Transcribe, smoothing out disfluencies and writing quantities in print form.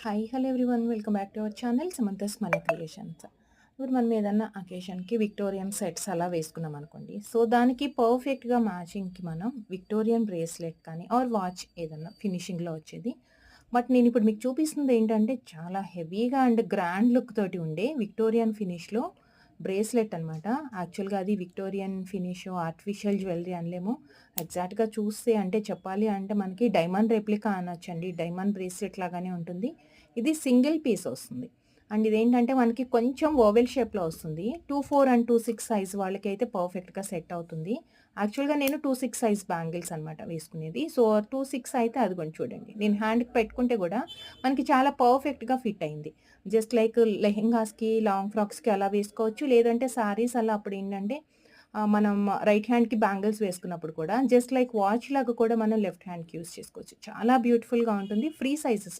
Hi hello everyone welcome back to our channel Samantha's మన creations. ఇప్పుడు మనం ఏదన్నా అకేషన్కి విక్టోరియన్ సెట్స్ అలా వేసుకున్నాం అనుకోండి. సో దానికి పర్ఫెక్ట్గా మ్యాచింగ్కి మనం విక్టోరియన్ బ్రేస్లెట్ కానీ ఆర్ వాచ్ ఏదన్నా ఫినిషింగ్లో వచ్చేది. బట్ నేను ఇప్పుడు మీకు చూపిస్తుంది ఏంటంటే చాలా హెవీగా అండ్ గ్రాండ్ లుక్ తోటి ఉండే విక్టోరియన్ ఫినిష్లో బ్రేస్లెట్ అనమాట. యాక్చువల్గా అది విక్టోరియన్ ఫినిష్ ఆర్టిఫిషియల్ జ్యువెలరీ అనలేము. ఎగ్జాక్ట్గా చూస్తే అంటే చెప్పాలి అంటే మనకి డైమండ్ రెప్లికా అనొచ్చండి. డైమండ్ బ్రేస్లెట్ లాగానే ఉంటుంది. ఇది సింగిల్ పీస్ వస్తుంది. అండ్ ఇదేంటంటే మనకి కొంచెం ఓవెల్ షేప్‌లో వస్తుంది. 24 అండ్ 26 సైజ్ వాళ్ళకైతే పర్ఫెక్ట్‌గా సెట్ అవుతుంది. యాక్చువల్‌గా నేను 26 సైజ్ బ్యాంగిల్స్ అనమాట వేసుకునేది. సో, 26 అయితే అదిగోండి చూడండి. నేను హ్యాండ్‌కి పెట్టుకుంటే గూడా మనకి చాలా పర్ఫెక్ట్‌గా ఫిట్ అయింది. జస్ట్ లైక్ లెహెంగాస్‌కి, లాంగ్ ఫ్రాక్స్‌కి అలా వేసుకోవచ్చు. లేదంటే శారీస్ అలా అప్పుడేంటంటే మనం రైట్ హ్యాండ్‌కి బ్యాంగిల్స్ వేసుకున్నప్పుడు కూడా జస్ట్ లైక్ వాచ్ లాగా కూడా మనం లెఫ్ట్ హ్యాండ్‌కి యూజ్ చేసుకోవచ్చు. చాలా బ్యూటిఫుల్‌గా ఉంటుంది. Free sizes